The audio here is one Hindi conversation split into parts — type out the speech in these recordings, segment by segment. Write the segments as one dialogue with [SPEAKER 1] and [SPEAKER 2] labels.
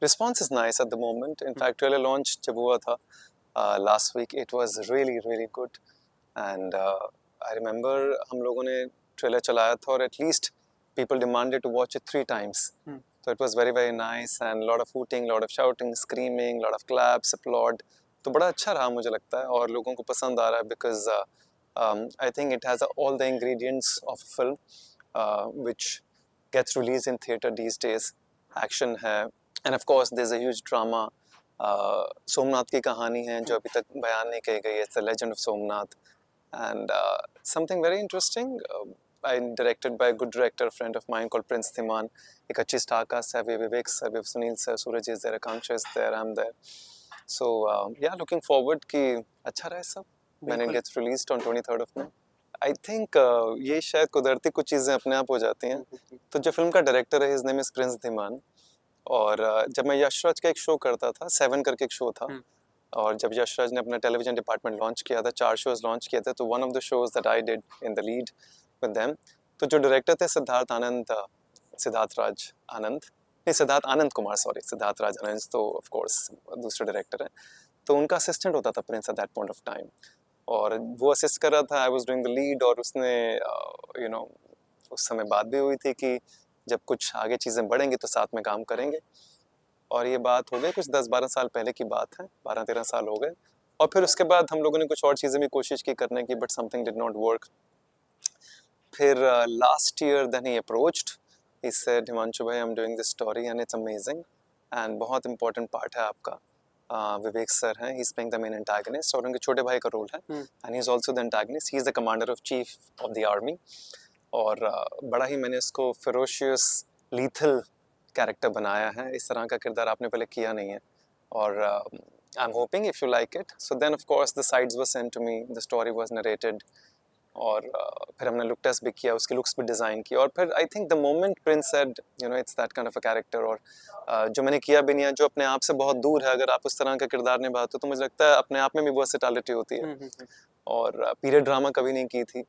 [SPEAKER 1] response is nice at the moment. In fact, trailer launch जब हुआ था last week, it was really really good. And I remember हम लोगों ने trailer चलाया था और at least people demanded to watch it 3 times. So it was very very nice and lot of hooting, lot of shouting, screaming, lot of claps, applaud. तो बड़ा अच्छा रहा मुझे लगता है और लोगों को पसंद आ रहा है because I think it has all the ingredients of a film which gets released in theater these days. Action है and of course there's a huge drama. Somnath की कहानी है जो अभी तक बयान नहीं की गई है. It's the legend of Somnath and something very interesting. I directed by a good director, a friend of mine called Prince Thiman. एक अच्छी star cast है. We have Vivek sir, we have Sunil sir, Suraj is there, Akanksha is there, I'm there. So yeah, looking forward कि अच्छा रहे सब when it gets released on 23rd of May. I think ये शायद कुदरती कुछ चीज़ें अपने आप हो जाती हैं. तो जो फिल्म का डायरेक्टर है, his name is Prince Dhiman. और जब मैं यशराज का एक शो करता था, 7 करके एक शो था, और जब यशराज ने अपना टेलीविजन डिपार्टमेंट लॉन्च किया था, 4 शोज लॉन्च किए थे, तो one of the shows that I did in the lead with them, तो जो डायरेक्टर थे सिद्धार्थ आनंद कुमार, सॉरी, सिद्धार्थ राज आनंद तो ऑफ कोर्स दूसरे डायरेक्टर हैं, तो उनका असिस्टेंट होता था Prince at that point of time, और वो असिस्ट कर रहा था, I was doing the lead, और उसने यू नो उस समय बात भी हुई थी कि जब कुछ आगे चीज़ें बढ़ेंगी तो साथ में काम करेंगे, और ये बात हो गई कुछ 10-12 साल पहले की बात है, 12-13 साल हो गए, और फिर उसके बाद हम लोगों ने कुछ और चीज़ें भी कोशिश की करने की, but something did not work. फिर last year then he approached, he said Himanshu भाई I am doing this story and it's amazing and बहुत इंपॉर्टेंट पार्ट है आपका. विवेक सर हैं, he is playing the main antagonist, और उनके छोटे भाई का रोल है, and he is also the antagonist, he is the commander of chief of the army, और बड़ा ही मैंने इसको फेरोशियस लीथल कैरेक्टर बनाया है. इस तरह का किरदार आपने पहले किया नहीं है, और I am hoping if you like it. So then of course the sides were sent to me, the story was narrated, और फिर हमने लुक टेस्ट भी किया, उसके लुक्स भी डिज़ाइन किया, और फिर I think the moment Prince said you know it's that kind of a character, और जो मैंने किया भी नहीं है, जो अपने आप से बहुत दूर है, अगर आप उस तरह का किरदार निभाते हो तो मुझे लगता है अपने आप में भी वर्सेटिलिटी होती है, और पीरियड ड्रामा कभी नहीं की थी,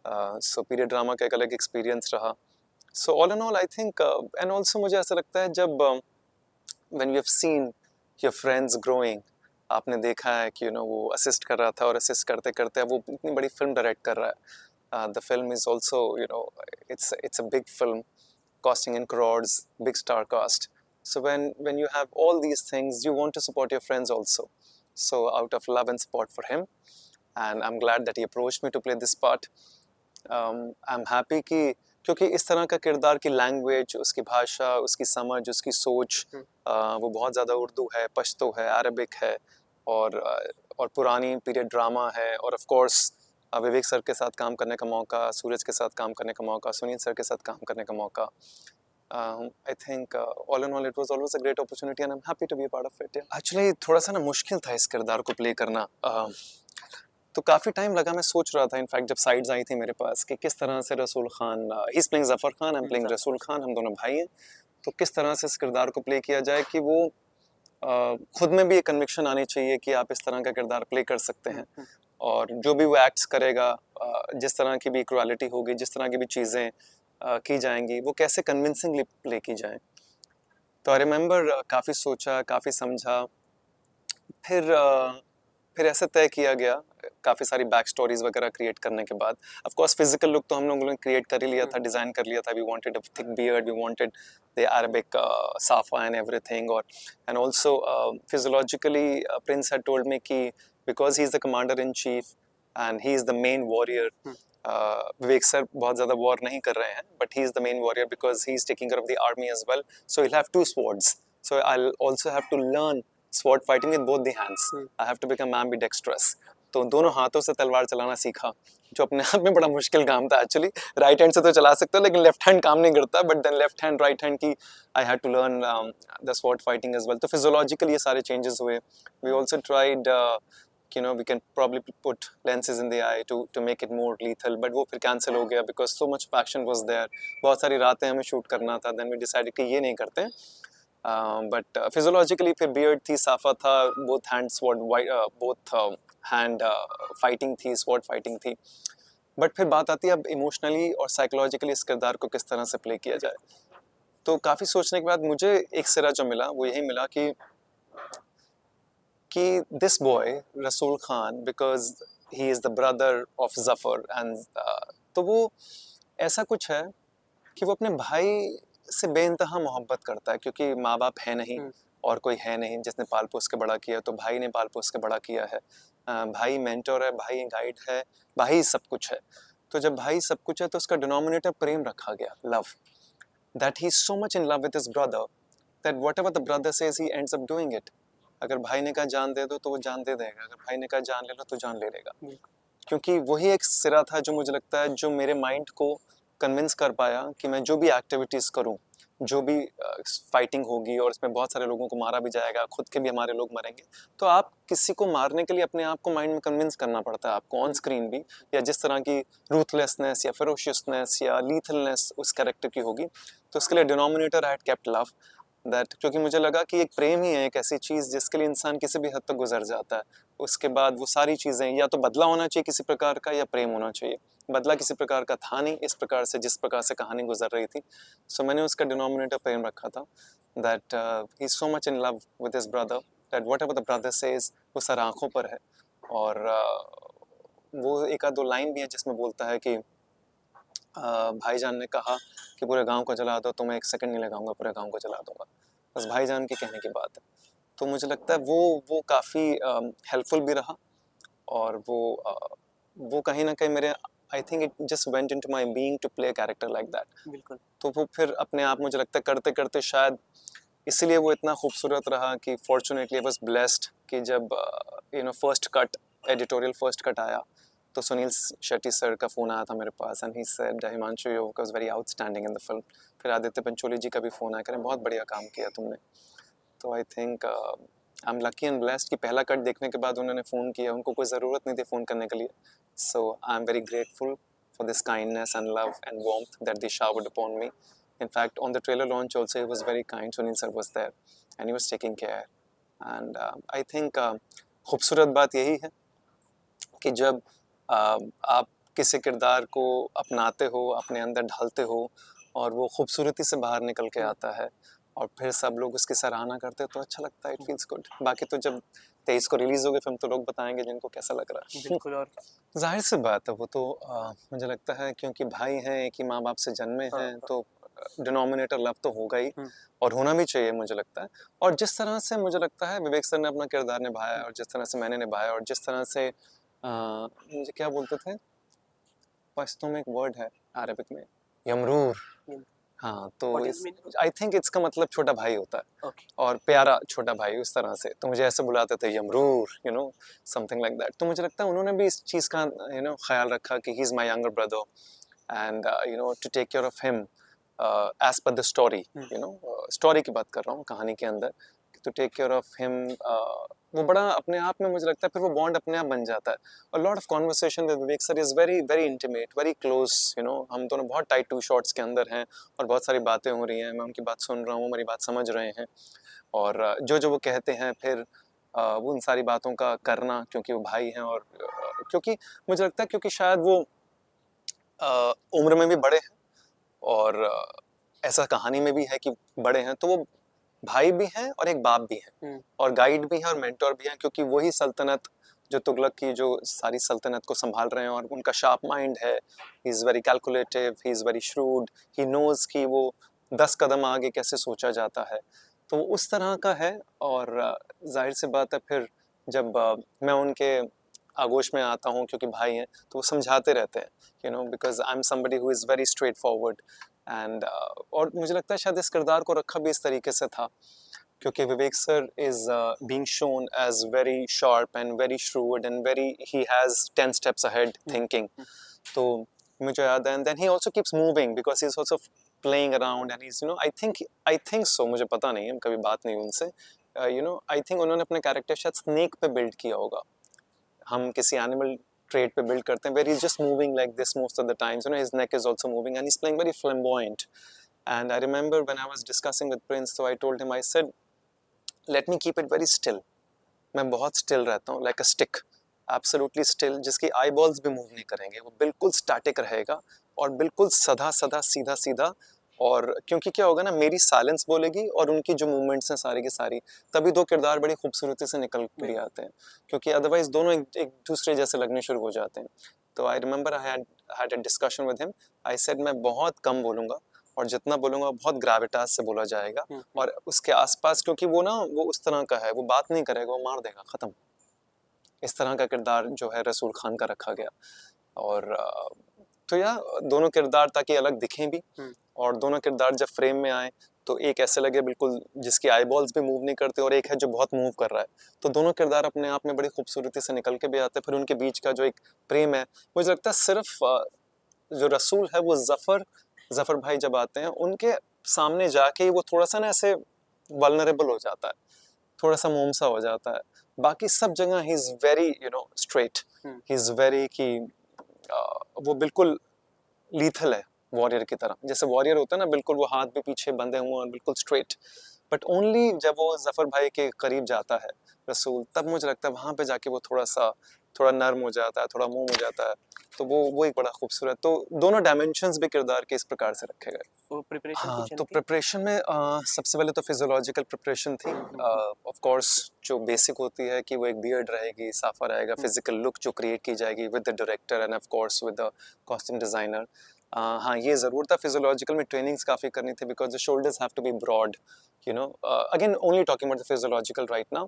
[SPEAKER 1] सो पीरियड ड्रामा का एक अलग एक्सपीरियंस रहा. So all in all I think, and also मुझे ऐसा लगता है जब when you have seen your friends growing, आपने देखा है कि यू नो वो असिस्ट कर रहा था, और असिस्ट करते करते वो इतनी बड़ी फिल्म डायरेक्ट कर रहा है. The film is also you know it's a big film costing in crores, big star cast. So when you have all these things, you want to support your friends also. So out of love and support for him, and I'm glad that he approached me to play this part. I'm happy कि क्योंकि इस तरह का किरदार की लैंग्वेज, उसकी भाषा, उसकी समझ, उसकी सोच, वो बहुत ज़्यादा उर्दू है, पश्तो है, अरबिक है, और पुरानी पीरियड ड्रामा है, और ऑफ कोर्स विवेक सर के साथ काम करने का मौका, सूरज के साथ काम करने का मौका, सुनील सर के साथ काम करने का मौका. I think all in all it was always a great opportunity and I'm happy to be a part of it. Actually थोड़ा सा ना मुश्किल था इस किरदार को प्ले करना, तो काफ़ी टाइम लगा. मैं सोच रहा था इनफैक्ट जब साइड्स आई थी मेरे पास कि किस तरह से रसूल Khan, he is playing Zafar Khan, I am playing रसूल खान, हम दोनों भाई हैं, तो किस तरह से इस किरदार को प्ले किया जाए कि वो खुद में भी एक कन्विक्शन आनी चाहिए कि आप इस तरह का किरदार प्ले कर सकते हैं, और जो भी वो एक्ट्स करेगा, जिस तरह की भी इक्वालिटी होगी, जिस तरह की भी चीज़ें की जाएंगी, वो कैसे कन्विंसिंगली प्ले की जाएं. तो आई रिमेंबर काफ़ी सोचा, काफ़ी समझा, फिर ऐसे तय किया गया, काफ़ी सारी बैक स्टोरीज वगैरह क्रिएट करने के बाद. ऑफ कोर्स फिजिकल लुक तो हम लोगों ने क्रिएट कर ही लिया था, डिज़ाइन कर लिया था. We wanted a thick beard, we wanted the Arabic साफा एंड एवरीथिंग, और and also physiologically prince had told me कि because he is the commander in chief and he is the main warrior. Vivek sir बहुत ज़्यादा वॉर नहीं कर रहे हैं, but he is the main warrior because he is taking care of the army as well, so he'll have 2 swords, so I'll also have to learn sword fighting with both the hands. I have to become ambidextrous. तो दोनों हाथों से तलवार चलाना सीखा, जो अपने आप में बड़ा मुश्किल काम था एक्चुअली. राइट हैंड से तो चला सकते हो लेकिन लेफ्ट हैंड काम नहीं करता, but then left hand right hand की I had to learn the sword fighting as well. तो फिजियोलॉजिकली ये सारे चेंजेस हुए. We also tried you know we can probably put lenses in the eye to make it more lethal, but वो फिर कैंसिल हो गया because so much of action was there. बहुत सारी रातें हमें शूट करना था. then we decided कि ये नहीं करते हैं. But physiologically फिर beard थी, साफा था, both hand sword both hand fighting थी, sword fighting थी. बट फिर बात आती है अब इमोशनली और साइकोलॉजिकली इस किरदार को किस तरह से प्ले किया जाए. तो काफ़ी सोचने के बाद मुझे एक सिरा जो मिला वो यही मिला कि दिस बॉय रसूल Khan, because he is the brother of Zafar and तो वो ऐसा कुछ है कि वो अपने भाई से बेइंतहा मोहब्बत करता है, क्योंकि माँ बाप है नहीं और कोई है नहीं जिसने पाल पोस के बड़ा किया, तो भाई ने पाल पोस के बड़ा किया है। भाई मेंटर है, भाई गाइड है, भाई सब कुछ है। तो जब भाई सब कुछ है तो उसका डिनोमिनेटर प्रेम रखा गया, love, that he is so much in love with his brother that whatever the brother says he ends up doing it. अगर भाई ने कहा जान दे दो तो वो जान दे देगा, अगर भाई ने कहा जान ले लो तो जान ले लेगा। क्योंकि वही एक सिरा था जो मुझे लगता है जो मेरे माइंड को कन्विंस कर पाया कि मैं जो भी एक्टिविटीज़ करूं, जो भी फाइटिंग होगी और इसमें बहुत सारे लोगों को मारा भी जाएगा, खुद के भी हमारे लोग मरेंगे, तो आप किसी को मारने के लिए अपने आप को माइंड में कन्विंस करना पड़ता है आपको, ऑन स्क्रीन भी, या जिस तरह की रूथलेसनेस या फेरोशियसनेस या लीथलनेस उस कैरेक्टर की होगी। तो उसके लिए denominator I had kept love, that क्योंकि मुझे लगा कि एक प्रेम ही है एक ऐसी चीज़ जिसके लिए इंसान किसी भी हद तक गुजर जाता है। उसके बाद वो सारी चीज़ें, या तो बदला होना चाहिए किसी प्रकार का, या प्रेम होना चाहिए। बदला किसी प्रकार का था नहीं इस प्रकार से जिस प्रकार से कहानी गुजर रही थी। सो मैंने उसका डिनोमिनेटर प्रेम रखा था, that he is so much in love with his brother, that whatever the brother says वो सर आँखों पर है। और वो एक आध दो लाइन भी है जिसमें बोलता है कि भाईजान ने कहा कि पूरे गांव को जला दो, तो मैं एक सेकंड नहीं लगाऊंगा, पूरे गांव को जला दूंगा। बस भाईजान के कहने की बात है। तो मुझे लगता है वो काफ़ी हेल्पफुल भी रहा, और वो कहीं ना कहीं मेरे, I think it just went into my being to play character like that.
[SPEAKER 2] बिल्कुल।
[SPEAKER 1] तो वो फिर अपने आप मुझे लगता है करते करते शायद इसीलिए वो इतना खूबसूरत रहा कि फॉर्चुनेटली आई वाज ब्लेस्ड कि जब first cut, editorial first cut आया, तो सुनील शेट्टी सर का फ़ोन आया था मेरे पास, and he said Himanshu your work was very outstanding in the film. फिर आदित्य पंचोली जी का भी फ़ोन आया, करें बहुत बढ़िया काम किया तुमने। तो I think I am lucky and blessed कि पहला कट देखने के बाद उन्होंने फ़ोन किया, उनको कोई ज़रूरत नहीं थी फ़ोन करने के लिए। So I am very grateful for this kindness and love and warmth that they showered upon me. In fact, on the trailer launch also, he was very kind. Sunil sir was there, and he was taking care. And I think खूबसूरत बात यही है कि जब आप किसी किरदार को अपनाते हो, अपने अंदर ढालते हो, और वो खूबसूरती से बाहर निकल के आता है, और फिर सब लोग उसकी सराहना करते हैं, तो अच्छा लगता है, इट फील्स गुड। बाकी तो जब 23 को रिलीज होगी फिल्म तो लोग बताएंगे जिनको कैसा लग रहा है।
[SPEAKER 2] बिल्कुल। और
[SPEAKER 1] जाहिर सी बात है, वो तो मुझे लगता है क्योंकि भाई हैं, एक ही माँ बाप से जन्मे
[SPEAKER 2] हाँ,
[SPEAKER 1] हैं,
[SPEAKER 2] हाँ।
[SPEAKER 1] तो डिनोमिनेटर लव तो होगा ही, और होना भी चाहिए मुझे लगता है। और जिस तरह से मुझे लगता है विवेक सर ने अपना किरदार निभाया है, और जिस तरह से मैंने निभाया, और जिस तरह से मुझे क्या बोलते थे, पश्तो में एक वर्ड है अरबिक में, यमरूर। हाँ, तो
[SPEAKER 2] What is
[SPEAKER 1] इस
[SPEAKER 2] meaning?
[SPEAKER 1] आई थिंक इसका मतलब छोटा भाई होता है,
[SPEAKER 2] Okay.
[SPEAKER 1] और प्यारा छोटा भाई, उस तरह से। तो मुझे ऐसे बुलाते थे यमरूर, समथिंग लाइक दैट। तो मुझे लगता है उन्होंने भी इस चीज़ का ख्याल रखा कि he is my younger brother, and to take care of him as per the story, story की बात कर रहा हूँ, कहानी के अंदर, to take care of him. वो बड़ा अपने आप में मुझे लगता है फिर वो बॉन्ड अपने आप बन जाता है। और lot of conversation with Vivek sir is very very intimate, very close. हम दोनों बहुत टाइट टू शॉट्स के अंदर हैं, और बहुत सारी बातें हो रही हैं, मैं उनकी बात सुन रहा हूँ, वो मेरी बात समझ रहे हैं, और जो जो वो कहते हैं फिर वो उन सारी बातों का करना, क्योंकि वो भाई हैं, और क्योंकि मुझे लगता है क्योंकि शायद वो उम्र में भी बड़े हैं, और ऐसा कहानी में भी है कि बड़े हैं, तो वो भाई भी हैं और एक बाप भी हैं, और गाइड भी हैं और मेंटोर भी हैं, क्योंकि वही सल्तनत जो तुगलक की जो सारी सल्तनत को संभाल रहे हैं, और उनका शार्प माइंड है, he is very calculative, he is very shrewd, he knows कि वो 10 कदम आगे कैसे सोचा जाता है। तो उस तरह का है, और जाहिर सी बात है फिर जब मैं उनके आगोश में आता हूँ, क्योंकि भाई हैं, तो वो समझाते रहते हैं, because I am somebody who is very straight forward, and और मुझे लगता है शायद इस किरदार को रखा भी इस तरीके से था, क्योंकि Vivek sir is being shown as very sharp and very shrewd and very, he has 10 steps ahead thinking. तो मुझे याद है, and then he also keeps moving because he is also playing around, and is I think so, मुझे पता नहीं है, कभी बात नहीं उनसे, आई थिंक उन्होंने अपने कैरेक्टर शायद स्नेक पे बिल्ड किया होगा। हम किसी एनिमल trait पे build करते हैं, where he's just moving like this most of the times, his neck is also moving, and he's playing very flamboyant. And I remember when I was discussing with Prince, so I told him, I said, let me keep it very still. मैं बहुत still रहता हूँ, like a stick, absolutely still, जिसकी eyeballs भी move नहीं करेंगे, वो बिल्कुल static रहेगा, और बिल्कुल सदा सदा सीधा सीधा, और क्योंकि क्या होगा ना, मेरी साइलेंस बोलेगी और उनकी जो मूवमेंट्स हैं सारी की सारी, तभी दो किरदार बड़ी खूबसूरती से निकल के भी आते हैं, क्योंकि अदरवाइज दोनों एक दूसरे जैसे लगने शुरू हो जाते हैं। तो I remember I had a discussion with him. I said मैं बहुत कम बोलूँगा और जितना बोलूँगा बहुत ग्रेविटास से बोला जाएगा, और उसके आसपास, क्योंकि वो ना वो उस तरह का है, वो बात नहीं करेगा, वो मार देगा, ख़त्म। इस तरह का किरदार जो है रसूल खान का रखा गया। और तो या दोनों किरदार ताकि अलग दिखें भी, और दोनों किरदार जब फ्रेम में आए तो एक ऐसे लगे बिल्कुल जिसकी आई बॉल्स भी मूव नहीं करते, और एक है जो बहुत मूव कर रहा है। तो दोनों किरदार अपने आप में बड़ी खूबसूरती से निकल के भी आते हैं। फिर उनके बीच का जो एक प्रेम है, मुझे लगता है सिर्फ जो रसूल है वो जफर भाई जब आते हैं उनके सामने जाके ही वो थोड़ा सा ना ऐसे वल्नरेबल हो जाता है, थोड़ा सा मोम सा हो जाता है। बाकी सब जगह he is very straight, he is very कि वो बिल्कुल लीथल है वॉरियर की तरह। जैसे वॉरियर होता है ना, बिल्कुल वो हाथ भी पीछे बंधे हुए और बिल्कुल स्ट्रेट। बट ओनली जब वो जफर भाई के करीब जाता है रसूल, तब मुझे लगता है वहां पे जाके वो थोड़ा नर्म हो जाता है, थोड़ा मुंह हो जाता है। तो वो एक बड़ा खूबसूरत, तो दोनों डायमेंशंस भी किरदार के इस प्रकार से रखे गए।
[SPEAKER 2] वो प्रिपरेशन
[SPEAKER 1] हाँ,
[SPEAKER 2] किचन
[SPEAKER 1] तो
[SPEAKER 2] थी?
[SPEAKER 1] प्रिपरेशन में सबसे पहले तो फिजियोलॉजिकल प्रिपरेशन थी। ऑफ कोर्स जो बेसिक होती है कि वो एक बियर्ड रहेगी, साफा रहेगा, फिजिकल लुक जो क्रिएट की जाएगी with the director end of course with the costume designer. हाँ, ये ज़रूर था, फिजियोलॉजिकल में ट्रेनिंग्स काफ़ी करनी थी, because the shoulders have to be broad, again only talking about the physiological right now.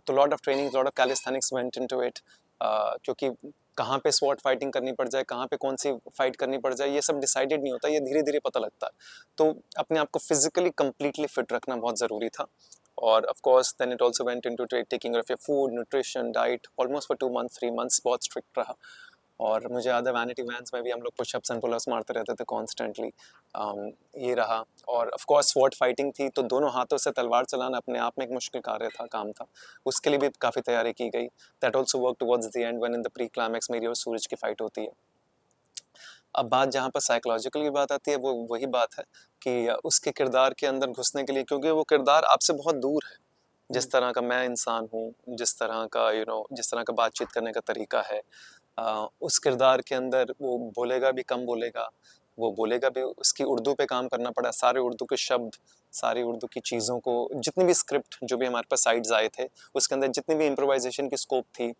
[SPEAKER 1] तो lot of trainings, lot of calisthenics went into it, क्योंकि कहाँ पे स्वॉट फाइटिंग करनी पड़ जाए, कहाँ पे कौन सी फाइट करनी पड़ जाए, ये सब डिसाइडेड नहीं होता, ये धीरे धीरे पता लगता है। तो अपने आप को फिजिकली कंप्लीटली फिट रखना बहुत ज़रूरी था। और of course then it also went into taking of your food, nutrition, diet, almost for 2 months 3 months बहुत स्ट्रिक्ट रहा। और मुझे याद है वैनिटी वैन्स में भी हम लोग पुशअप्स एंड पुलअप्स मारते रहते थे कॉन्स्टेंटली। ये रहा। और ऑफ कोर्स स्वॉर्ड फाइटिंग थी, तो दोनों हाथों से तलवार चलाना अपने आप में एक मुश्किल कार्य था, काम था। उसके लिए भी काफ़ी तैयारी की गई। That also work towards the and when in the pre climax मेरी और सूरज की फाइट होती है। अब बात जहाँ पर साइकोलॉजिकल की बात आती है, वो वही बात है कि उसके किरदार के अंदर घुसने के लिए, क्योंकि वो किरदार आपसे बहुत दूर है, जिस तरह का मैं इंसान हूँ, जिस तरह का जिस तरह का बातचीत करने का तरीका है, उस किरदार के अंदर वो बोलेगा भी कम बोलेगा, वो बोलेगा भी, उसकी उर्दू पे काम करना पड़ा, सारे उर्दू के शब्द, सारी उर्दू की चीज़ों को, जितनी भी स्क्रिप्ट जो भी हमारे पास साइड्स आए थे, उसके अंदर जितनी भी इम्प्रोवाइजेशन की स्कोप थी,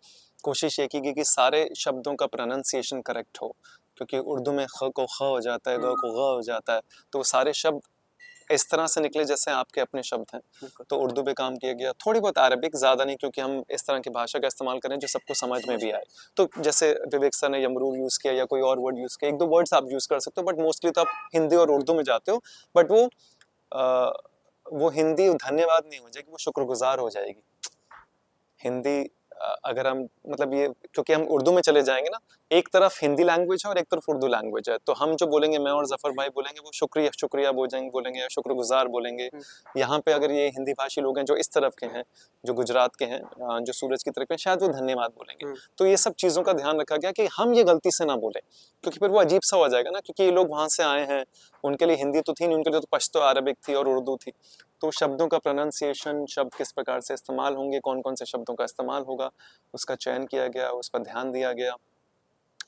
[SPEAKER 1] कोशिश ये की गई कि सारे शब्दों का प्रोनाउंसिएशन करेक्ट हो, क्योंकि उर्दू में ख को ख हो जाता है, ग को ग हो जाता है, तो वो सारे शब्द इस तरह से निकले जैसे आपके अपने शब्द हैं। तो उर्दू पे काम किया गया, थोड़ी बहुत अरबिक, ज़्यादा नहीं, क्योंकि हम इस तरह की भाषा का इस्तेमाल करें जो सबको समझ में भी आए। तो जैसे विवेक सर ने यमरूल यूज़ किया या कोई और वर्ड यूज़ किया, एक दो वर्ड्स आप यूज़ कर सकते हो, बट मोस्टली तो आप हिंदी और उर्दू में जाते हो। बट वो हिंदी धन्यवाद नहीं हो जाएगी, वो शुक्रगुजार हो जाएगी। हिंदी अगर हम मतलब ये, क्योंकि हम उर्दू में चले जाएंगे ना, एक तरफ हिंदी लैंग्वेज है और एक तरफ उर्दू लैंग्वेज है, तो हम जो बोलेंगे, मैं और जफर भाई बोलेंगे, वो शुक्रिया शुक्रिया बोलेंगे या शुक्रगुजार बोलेंगे। यहाँ पे अगर ये हिंदी भाषी लोग हैं जो इस तरफ के हैं, जो गुजरात के हैं, जो सूरज की तरफ के हैं, शायद वो धन्यवाद बोलेंगे। तो ये सब चीज़ों का ध्यान रखा गया कि हम ये गलती से ना बोले, क्योंकि फिर वो अजीब सा हो जाएगा ना, क्योंकि ये लोग वहाँ से आए हैं, उनके लिए हिंदी तो थी नहीं, उनके लिए तो पश्तो अरबिक थी और उर्दू थी। तो शब्दों का प्रोनाउंसिएशन, शब्द किस प्रकार से इस्तेमाल होंगे, कौन कौन से शब्दों का इस्तेमाल होगा, उसका चयन किया गया, उस पर ध्यान दिया गया।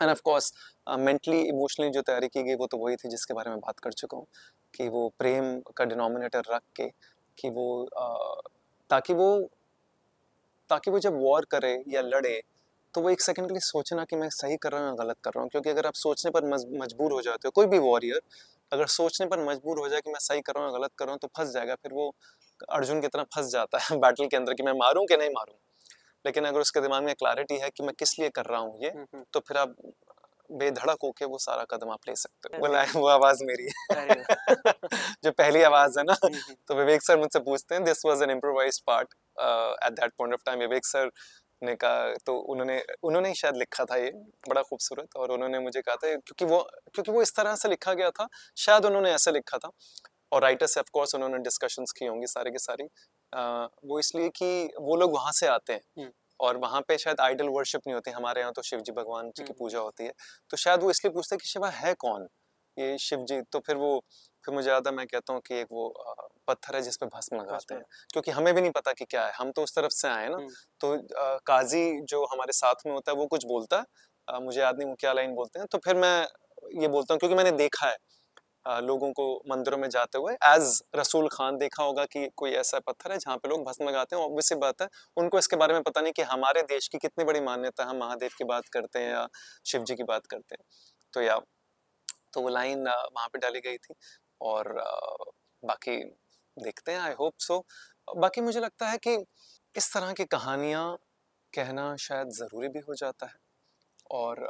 [SPEAKER 1] End of course mentally emotionally जो तैयारी की गई वो तो वही थी जिसके बारे में बात कर चुका हूँ, कि वो प्रेम का डिनोमिनेटर रख के, कि वो ताकि वो ताकि वो जब वॉर करे या लड़े, तो वो एक सेकंड के लिए सोचना कि मैं सही कर रहा हूँ या गलत कर रहा हूँ। क्योंकि अगर आप सोचने पर मजबूर हो जाते हो, कोई भी वॉरियर अगर सोचने पर मजबूर हो जाए कि मैं सही कर रहा हूँ या गलत कर रहा हूँ, तो फंस जाएगा। फिर वो अर्जुन की तरह फंस जाता है बैटल के अंदर कि मैं मारूं कि नहीं मारूं। लेकिन अगर उसके दिमाग में क्लैरिटी है कि मैं किस लिए कर रहा हूँ ये, तो फिर आप बेधड़क होके वो सारा कदम आप ले सकते हो। वो आवाज मेरी है जो पहली आवाज है ना, तो विवेक सर मुझसे पूछते हैं, this was an improvised part at that point of time. Vivek sir ने कहा, तो उन्होंने ही शायद लिखा था ये, बड़ा खूबसूरत, और उन्होंने मुझे कहा था क्योंकि वो इस तरह से लिखा गया था, शायद उन्होंने ऐसे लिखा था। और राइटर से ऑफ कोर्स उन्होंने डिस्कशंस की होंगी सारी की सारी। वो इसलिए कि वो लोग वहां से आते हैं और वहाँ पे शायद आइडल वर्शिप नहीं होती, हमारे यहाँ तो शिव जी भगवान जी की पूजा होती है। तो शायद वो इसलिए पूछते हैं कि शिवा है कौन ये शिव जी। तो फिर मुझे याद है, मैं कहता हूँ कि एक वो पत्थर है जिसपे भस्म लगाते हैं, क्योंकि हमें भी नहीं पता कि क्या है, हम तो उस तरफ से आए ना। तो काजी जो हमारे साथ में होता है वो कुछ बोलता है, मुझे याद नहीं वो क्या लाइन बोलते हैं, तो फिर मैं ये बोलता हूँ क्योंकि मैंने देखा है लोगों को मंदिरों में जाते हुए एज रसूल खान देखा होगा कि कोई ऐसा पत्थर है जहाँ पे लोग भस्म लगाते हैं। ऑब्वियस सी बात है उनको इसके बारे में पता नहीं कि हमारे देश की कितनी बड़ी मान्यता है, हम महादेव की बात करते हैं या शिव जी की बात करते हैं। तो या तो वो लाइन वहाँ पे डाली गई थी और बाकी देखते हैं, आई होप सो। बाकी मुझे लगता है कि इस तरह की कहानियाँ कहना शायद ज़रूरी भी हो जाता है और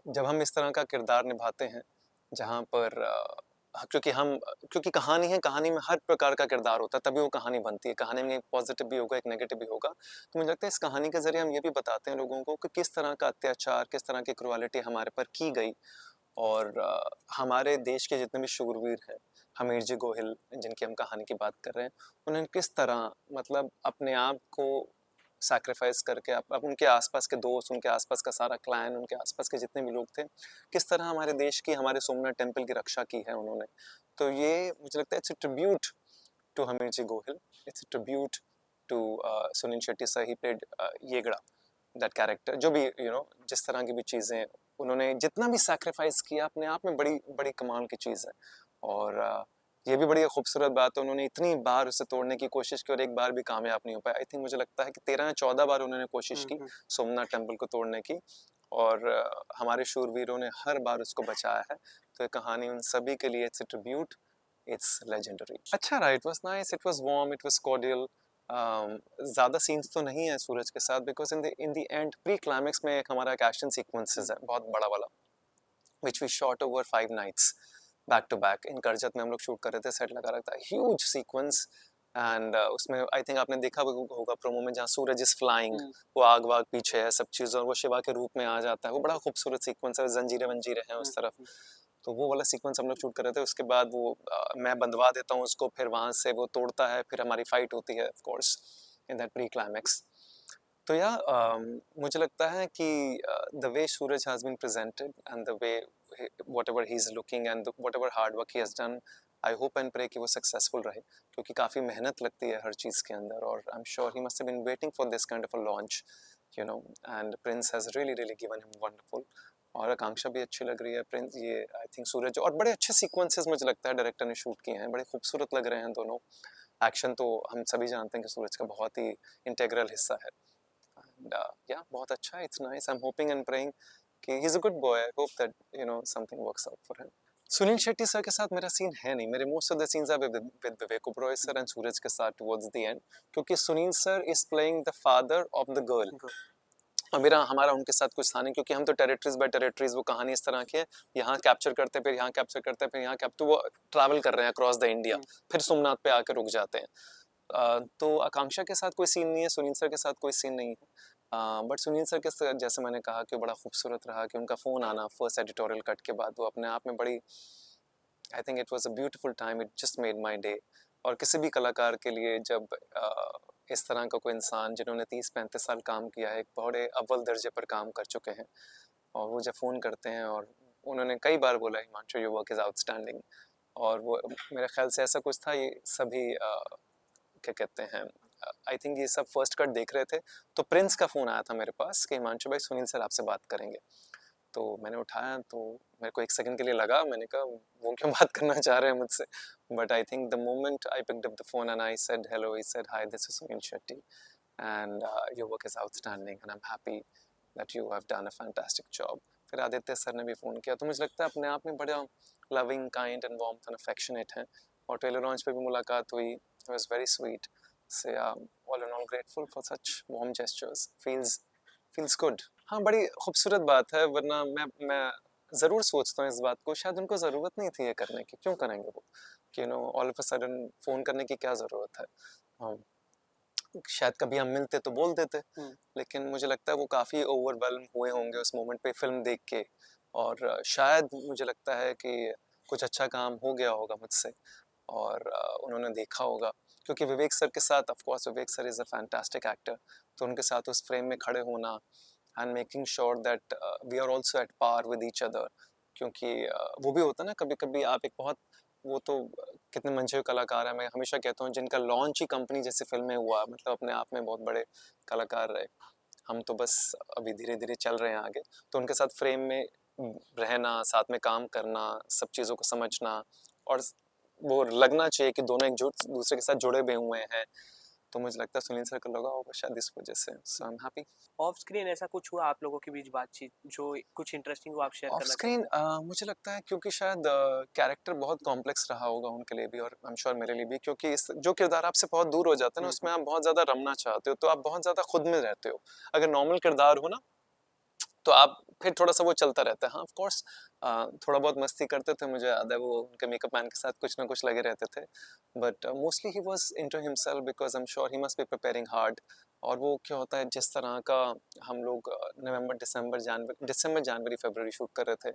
[SPEAKER 1] जब हम इस तरह का किरदार निभाते हैं जहाँ पर क्योंकि कहानी है, कहानी में हर प्रकार का किरदार होता है तभी वो कहानी बनती है। कहानी में एक पॉजिटिव भी होगा, एक नेगेटिव भी होगा। तो मुझे लगता है इस कहानी के ज़रिए हम ये भी बताते हैं लोगों को कि किस तरह का अत्याचार, किस तरह की क्रूरलिटी हमारे पर की गई और हमारे देश के जितने भी शूरवीर हैं, हमीर जी गोहिल जिनकी हम कहानी की बात कर रहे हैं, उन्होंने किस तरह मतलब अपने आप को सैक्रिफाइस करके अब उनके आसपास के दोस्त, उनके आसपास का सारा क्लैन, उनके आसपास के जितने भी लोग थे, किस तरह हमारे देश की, हमारे सोमनाथ टेम्पल की रक्षा की है उन्होंने। तो ये मुझे लगता है it's a tribute to Hamir ji Gohil, it's a tribute to Sunil Shetty sir. He played येगड़ा, दैट कैरेक्टर। जो भी जिस तरह की भी चीज़ें उन्होंने जितना भी सैक्रिफाइस किया अपने आप में बड़ी बड़ी कमाल की चीज़ है। और ये भी बड़ी खूबसूरत बात है, उन्होंने इतनी बार उसे तोड़ने की कोशिश की और एक बार भी कामयाब नहीं हो पाया। आई थिंक मुझे लगता है कि 13 या 14 बार उन्होंने कोशिश की सोमनाथ टेम्पल को तोड़ने की और हमारे शूरवीरों ने हर बार उसको बचाया है। तो ये कहानी उन सभी के लिए it's a tribute, it's legendary. अच्छा रहा, it was nice, it was warm, it was cordial. ज़्यादा सीन्स तो नहीं है सूरज के साथ because in the end pre climax में एक हमारा एक एक्शन सीक्वेंसेस है बहुत बड़ा वाला, which we shot over 5 nights back to back. In Karjat में हम लोग शूट कर रहे थे, सेट लगा रखा था, ह्यूज सीक्वेंस। एंड उसमें आई थिंक आपने देखा होगा प्रोमो में जहाँ सूरज इज फ्लाइंग, वो आग वाग पीछे है सब चीज़ और वो शिवा के रूप में आ जाता है, वो बड़ा खूबसूरत सीक्वेंस है, जंजीरें वंजीरें हैं उस तरफ। तो वो वाला सीक्वेंस हम लोग शूट कर रहे थे। उसके बाद वो मैं बंधवा देता हूँ उसको, फिर वहाँ से वो तोड़ता है, फिर हमारी फाइट होती है of course in that pre climax. तो या मुझे लगता है कि the way Suraj has been presented and the way whatever he is looking and whatever hard work he has done, I hope and pray कि वो सक्सेसफुल रहे क्योंकि काफ़ी मेहनत लगती है हर चीज़ के अंदर और I am sure he must have been waiting for this kind of a launch and Prince has really really given him wonderful. और आकांक्षा भी अच्छी लग रही है, प्रिंस ये आई थिंक सूरज, और बड़े अच्छे सीक्वेंसेस मुझे लगता है डायरेक्टर ने शूट किए हैं, बड़े खूबसूरत लग रहे हैं दोनों। एक्शन तो हम सभी जानते हैं कि सूरज का बहुत ही इंटेग्रल हिस्सा है एंड या बहुत अच्छा है, it's nice. I am hoping and praying कि he is a good boy, I hope that something works out for him. Sunil Shetty sir के साथ मेरा सीन है नहीं, मेरे most of the scenes are with Vivek Oberoi sir and Suraj के साथ टुवर्ड्स द एंड, क्योंकि Sunil sir is playing the father of the girl और मेरा हमारा उनके साथ कुछ था नहीं क्योंकि हम तो टेरिटरीज बाय टेरिटरीज, वो कहानी इस तरह की है, यहाँ कैप्चर करते हैं फिर यहाँ कैप्चर करते हैं फिर यहाँ तो वो ट्रैवल कर रहे हैं अक्रॉस द इंडिया, फिर सोमनाथ पे आकर रुक जाते हैं। तो आकांक्षा के साथ कोई सीन नहीं है, सुनील सर के साथ कोई सीन नहीं है। बट सुनील सर के साथ जैसे मैंने कहा कि बड़ा खूबसूरत रहा कि उनका फ़ोन आना फर्स्ट एडिटोरियल कट के बाद, वो अपने आप में बड़ी, आई think it was a beautiful time, it just made my day. और किसी भी कलाकार के लिए जब इस तरह का कोई इंसान जिन्होंने 30-35 साल काम किया है, एक बड़े अव्वल दर्जे पर काम कर चुके हैं, और वो जब फ़ोन करते हैं और उन्होंने कई बार बोला Himanshu your work is outstanding, और वो मेरे ख्याल से ऐसा कुछ था, ये सभी क्या कहते हैं, आई थिंक ये सब फर्स्ट कट देख रहे थे, तो प्रिंस का फ़ोन आया था मेरे पास कि हिमांशु भाई सुनील सर आपसे बात करेंगे। तो मैंने उठाया तो मेरे को एक सेकंड के लिए लगा, मैंने कहा वो क्यों बात करना चाह रहे हैं मुझसे, but I think the moment I picked up the phone and I said hello, he said hi this is Sunil Shetty and your work is outstanding and I am happy that you have done a fantastic job. फिर आदित्य सर ने भी फ़ोन किया, तो मुझे लगता है अपने आप में बड़ा loving, kind and warm and affectionate हैं, और ट्रेलर लॉन्च पे भी मुलाकात हुई, it was very sweet. So yeah, all in all grateful for such warm gestures. Feels good. हाँ, बड़ी खूबसूरत बात है, वरना मैं ज़रूर सोचता हूँ इस बात को, शायद उनको ज़रूरत नहीं थी ये करने की, क्यों करेंगे वो, कि all of a sudden phone करने की क्या ज़रूरत है। हाँ, शायद कभी हम मिलते तो बोल देते, लेकिन मुझे लगता है वो काफ़ी ओवरवेल्म हुए होंगे उस मोमेंट पे फ़िल्म देख के, और शायद मुझे लगता है कि कुछ अच्छा काम हो गया होगा मुझसे, और उन्होंने देखा होगा, क्योंकि विवेक सर के साथ, of course Vivek sir is a fantastic actor, तो उनके साथ उस फ्रेम में खड़े होना and making sure that we are also at par with each other, क्योंकि वो भी होता है ना कभी कभी आप एक बहुत, वो तो कितने मंझे हुए कलाकार हैं, मैं हमेशा कहता हूँ जिनका लॉन्च ही कंपनी जैसी फिल्में हुआ, मतलब अपने आप में बहुत बड़े कलाकार रहे, हम तो बस अभी धीरे धीरे चल रहे हैं आगे, तो उनके साथ फ्रेम में रहना, साथ में काम करना, सब चीज़ों को समझना, और वो लगना चाहिए कि दोनों एक दूसरे के साथ जुड़े हुए हैं। तो मुझे लगता है सुनील सर को लगा होगा शायद इस वजह से। So I am happy.
[SPEAKER 2] Off screen ऐसा कुछ हुआ आप लोगों के बीच बातचीत जो कुछ इंटरेस्टिंग हो आप शेयर
[SPEAKER 1] ऑफ
[SPEAKER 2] करना
[SPEAKER 1] स्क्रीन
[SPEAKER 2] चाहें?
[SPEAKER 1] मुझे लगता है क्योंकि शायद कैरेक्टर बहुत कॉम्प्लेक्स रहा होगा उनके लिए भी और आई एम श्योर मेरे लिए भी, क्योंकि जो किरदार आपसे बहुत दूर हो जाता है ना उसमें आप बहुत ज़्यादा रमना चाहते हो, तो आप बहुत ज़्यादा खुद में रहते हो। अगर नॉर्मल किरदार हो ना तो आप फिर थोड़ा-सा वो चलता रहता है। हाँ, ऑफ कोर्स थोड़ा बहुत मस्ती करते थे, मुझे याद है वो उनके मेकअप मैन के साथ कुछ ना कुछ लगे रहते थे। But mostly he was into himself because I am sure he must be preparing hard. और वो क्या होता है जिस तरह का हम लोग दिसंबर, जनवरी, फरवरी शूट कर रहे थे।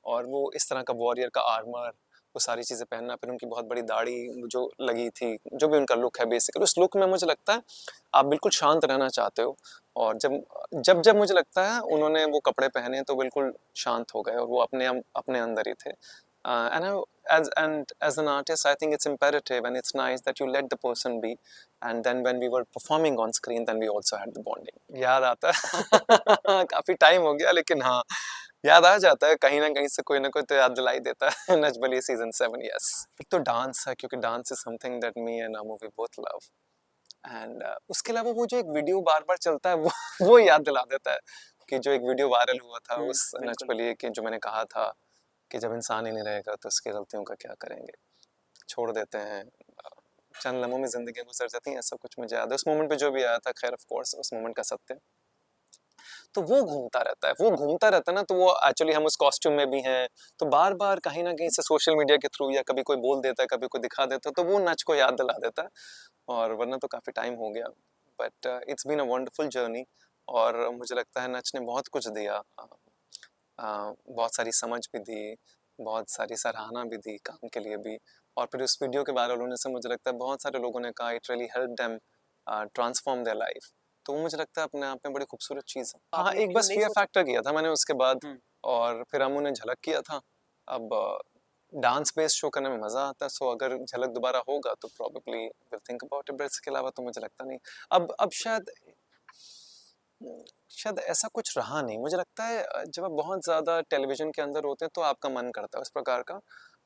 [SPEAKER 1] और वो इस तरह का वॉरियर का आर्मर, वो सारी चीज़ें पहनना, फिर उनकी बहुत बड़ी दाढ़ी जो लगी थी, जो भी उनका लुक है बेसिकली, उस लुक में मुझे लगता है आप बिल्कुल शांत रहना चाहते हो। और जब मुझे लगता है उन्होंने वो कपड़े पहने तो बिल्कुल शांत हो गए और वो अपने अंदर ही थे। And as an artist, I think it's imperative and it's nice that you let the person be. And then when we were performing on screen, then we also had the bonding. याद आता है काफी टाइम हो गया, लेकिन हाँ याद आ जाता है कहीं ना कहीं से, कोई ना कोई तो याद दिलाई देता है। Nach Baliye season 7, yes. एक तो डांस है, क्योंकि dance is something that me and Amu we both love. And उसके अलावा वो जो एक वीडियो बार बार चलता है वो याद दिला देता है कि जो एक वीडियो वायरल हुआ था उस नच
[SPEAKER 2] बिल्कुल।
[SPEAKER 1] बलिए के, जो मैंने कहा था कि जब इंसान ही नहीं रहेगा तो उसकी गलतियों का क्या करेंगे, छोड़ देते हैं, चंद लम्हों में जिंदगी गुजर जाती है, ऐसा कुछ मुझे याद है उस मोमेंट पे जो भी आया था। खैर ऑफ कोर्स उस मोमेंट का सत्य तो वो घूमता रहता है, वो घूमता रहता है ना, तो वो एक्चुअली हम उस कॉस्ट्यूम में भी हैं, तो बार बार कहीं ना कहीं से सोशल मीडिया के थ्रू या कभी कोई बोल देता है, कभी कोई दिखा देता है, तो वो नच को याद दिला देता है। और वरना तो काफ़ी टाइम हो गया, but it's been a wonderful journey. और मुझे लगता है नच ने बहुत कुछ दिया, बहुत सारी समझ भी दी, बहुत सारी सराहना भी दी काम के लिए भी। और फिर उस वीडियो के वायरल होने से मुझे लगता है बहुत सारे लोगों ने कहा it really help them transform their life. तो वो मुझे लगता है अपने आप में बड़ी खूबसूरत चीज़ है। हाँ,
[SPEAKER 2] आपने
[SPEAKER 1] एक
[SPEAKER 2] क्यों
[SPEAKER 1] बस
[SPEAKER 2] नहीं
[SPEAKER 1] फियर
[SPEAKER 2] सोचा?
[SPEAKER 1] फैक्टर किया था मैंने उसके बाद,
[SPEAKER 2] हम्म।
[SPEAKER 1] और फिर अमू ने झलक किया था। अब डांस बेस्ड शो करने में मज़ा आता है, सो अगर झलक दोबारा होगा तो probably will think about it, but इसके अलावा तो मुझे लगता नहीं। अब शायद ऐसा कुछ रहा नहीं, मुझे लगता है जब आप बहुत ज़्यादा टेलीविज़न के अंदर होते हैं तो आपका मन करता है उस प्रकार का।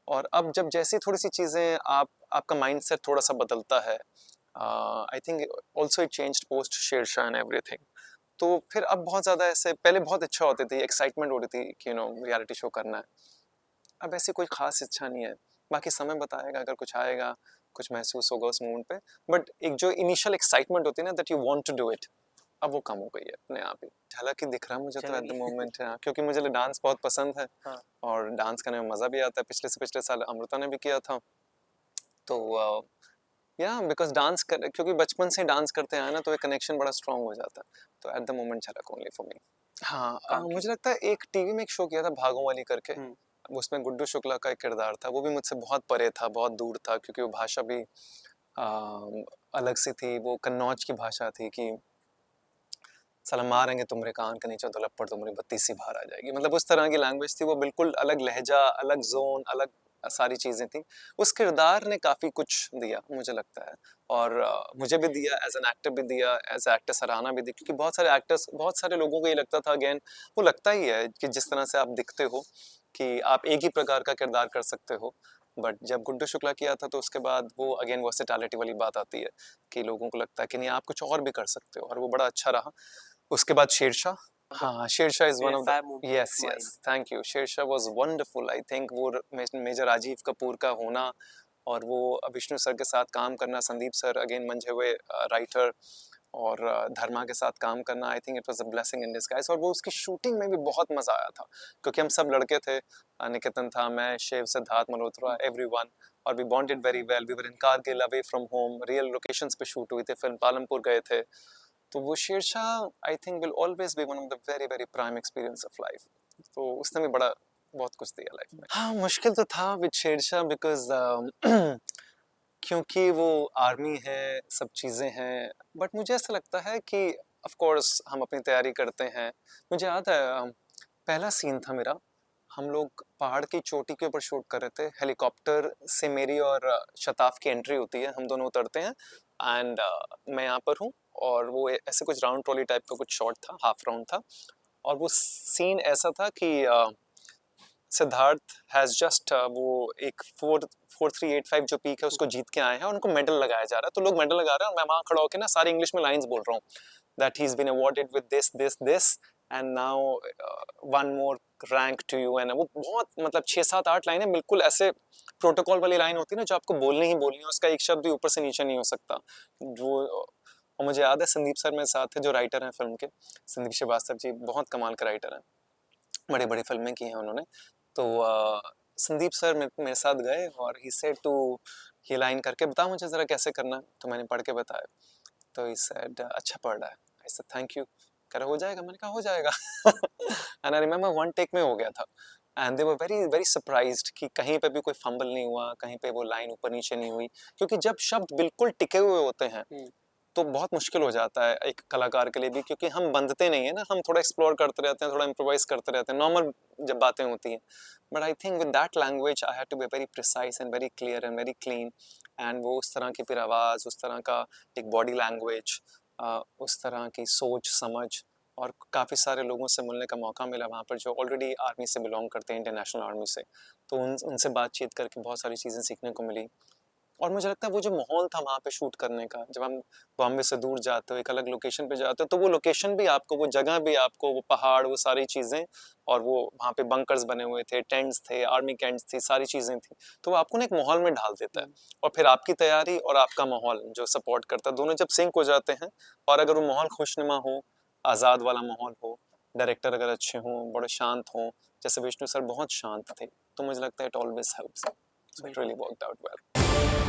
[SPEAKER 1] और अब जब जैसी थोड़ी-सी चीज़ें आपका माइंडसेट थोड़ा-सा बदलता है, I think also it changed post Shershaah and everything. तो फिर अब बहुत ज़्यादा ऐसे, पहले बहुत इच्छा होती थी, एक्साइटमेंट हो रही थी कि रियलिटी शो करना है। अब ऐसी कोई ख़ास इच्छा नहीं है। बाकी समय बताएगा, अगर कुछ आएगा, कुछ महसूस होगा उस मोमेंट पे। बट एक जो इनिशियल एक्साइटमेंट होती है ना that you want to do it, अब वो कम हो गई है अपने आप ही। झलक ही दिख रहा है मुझे तो एट द
[SPEAKER 2] चलेगी।
[SPEAKER 1] मोमेंट, हाँ, क्योंकि मुझे डांस बहुत पसंद है
[SPEAKER 2] हाँ।
[SPEAKER 1] और डांस करने में मज़ा भी आता है। पिछले से पिछले साल अमृता ने भी किया था। तो या बिकॉज़ डांस कर, क्योंकि बचपन से डांस करते आए ना, तो एक कनेक्शन बड़ा स्ट्रॉन्ग हो जाता है। तो एट द मोमेंट झलक ओनली फॉर मी। हाँ,
[SPEAKER 2] काम की।
[SPEAKER 1] मुझे लगता है एक टीवी में एक शो किया था भागों वाली करके,
[SPEAKER 2] हम्म।
[SPEAKER 1] उसमें गुड्डू शुक्ला का एक किरदार था। वो भी मुझसे बहुत परे था, बहुत दूर था, क्योंकि वो भाषा भी अलग सी थी। वो कन्नौज की भाषा थी कि साला मारेंगे तुम्हारे कान के नीचे तो लपड़ तुम्हारी बत्ती सी बाहर आ जाएगी, मतलब उस तरह की लैंग्वेज थी। वो बिल्कुल अलग लहजा, अलग जोन, अलग सारी चीज़ें थी। उस किरदार ने काफ़ी कुछ दिया मुझे लगता है। और मुझे भी दिया, एज एन एक्टर भी दिया, एज एक्टर सराहना भी दी, क्योंकि बहुत सारे एक्टर्स, बहुत सारे लोगों को ये लगता था, अगेन वो लगता ही है कि जिस तरह से आप दिखते हो कि आप एक ही प्रकार का किरदार कर सकते हो। बट जब गुड्डू शुक्ला किया था तो उसके बाद वो अगेन वर्सेटैलिटी वाली बात आती है कि लोगों को लगता है कि नहीं आप कुछ और भी कर सकते हो, और वो बड़ा अच्छा रहा। उसके बाद शेरशाह, हाँ, Shershaah is one of the,
[SPEAKER 2] वेफायर movie of
[SPEAKER 1] yes,
[SPEAKER 2] mine.
[SPEAKER 1] Yes, thank you. Shershaah was wonderful, I think वो मेजर राजीव कपूर का होना, और वो विष्णु सर के साथ काम करना, संदीप सर अगेन मंझे हुए राइटर, और धर्मा के साथ काम करना, आई think it was a blessing in disguise. और वो उसकी शूटिंग में भी बहुत मज़ा आया था, क्योंकि हम सब लड़के थे, निकेतन था, मैं, शिव, सिद्धार्थ मल्होत्रा, एवरीवन, और we bonded very well. We were in Kargil, away from home, real locations पे शूट हुई थी फिल्म, पालमपुर गए थे। तो वो Shershaah I think will always be one of the very very prime experience of life. तो उसने भी बड़ा बहुत कुछ दिया लाइफ में। हाँ, मुश्किल तो था विद शेरशाह, बिकॉज क्योंकि वो आर्मी है, सब चीज़ें हैं, बट मुझे ऐसा लगता है कि ऑफ कोर्स हम अपनी तैयारी करते हैं। मुझे याद है पहला सीन था मेरा, हम लोग पहाड़ की चोटी के ऊपर शूट कर रहे थे, हेलीकॉप्टर से मेरी और शताफ की एंट्री होती है, हम दोनों उतरते हैं, एंड मैं यहाँ पर हूँ, और वो ऐसे कुछ राउंड ट्रॉली टाइप का कुछ शॉट था, हाफ राउंड था। और वो सीन ऐसा था कि सिद्धार्थ हैज जस्ट वो एक 4385 जो पीक है उसको जीत के आए हैं और उनको मेडल लगाया जा रहा है, तो लोग मेडल लगा रहे हैं और मैं वहां खड़ा होकर ना सारी इंग्लिश में लाइंस बोल रहा हूँ that he's been awarded with this and now one more rank to you, and वो बहुत मतलब 6 7 8 लाइनें बिल्कुल ऐसे प्रोटोकॉल वाली लाइन होती है ना जो आपको बोलनी ही बोलनी है, उसका एक शब्द भी ऊपर से नीचे नहीं हो सकता जो। और मुझे याद है संदीप सर मेरे साथ थे जो राइटर हैं फिल्म के, संदीप श्रीवास्तव जी बहुत कमाल के राइटर हैं, बड़े बड़े फिल्में की हैं उन्होंने। तो संदीप सर मेरे साथ गए और ही सेड टू ये लाइन करके बता मुझे ज़रा कैसे करना है, तो मैंने पढ़ के बताया, तो ही सेड अच्छा पढ़ रहा है, आई सेड थैंक यू, कह रहा हो जाएगा, मैंने कहा हो जाएगा and I remember one take में हो गया था and they were very very surprised कि कहीं पे भी कोई फंबल नहीं हुआ, कहीं पे वो लाइन ऊपर नीचे नहीं हुई, क्योंकि जब शब्द बिल्कुल टिके हुए होते हैं तो बहुत मुश्किल हो जाता है एक कलाकार के लिए भी, क्योंकि हम बंधते नहीं है ना, हम थोड़ा एक्सप्लोर करते रहते हैं, थोड़ा इम्प्रोवाइज करते रहते हैं नॉर्मल जब बातें होती हैं, but I think with that language I had to be very precise and very clear and very clean, and वो उस तरह की फिर आवाज़, उस तरह का एक बॉडी लैंग्वेज, उस तरह की सोच समझ, और काफ़ी सारे लोगों से मिलने का मौका मिला वहाँ पर जो ऑलरेडी आर्मी से बिलोंग करते हैं, इंटरनेशनल आर्मी से, तो उनसे बातचीत करके बहुत सारी चीज़ें सीखने को मिली। और मुझे लगता है वो जो माहौल था वहाँ पे शूट करने का, जब हम बॉम्बे से दूर जाते हो, एक अलग लोकेशन पे जाते हो, तो वो लोकेशन भी आपको, वो जगह भी आपको, वो पहाड़, वो सारी चीज़ें, और वो वहाँ पे बंकर्स बने हुए थे, टेंट्स थे, आर्मी कैंट्स थी, सारी चीज़ें थी, तो वो आपको ना एक माहौल में ढाल देता है, और फिर आपकी तैयारी और आपका माहौल जो सपोर्ट करता है, दोनों जब सिंक हो जाते हैं, और अगर वो माहौल खुशनुमा हो, आज़ाद वाला माहौल हो, डायरेक्टर अगर अच्छे हों, बड़े शांत हों, जैसे विष्णु सर बहुत शांत थे, तो मुझे लगता है it always helps, so it really worked out well.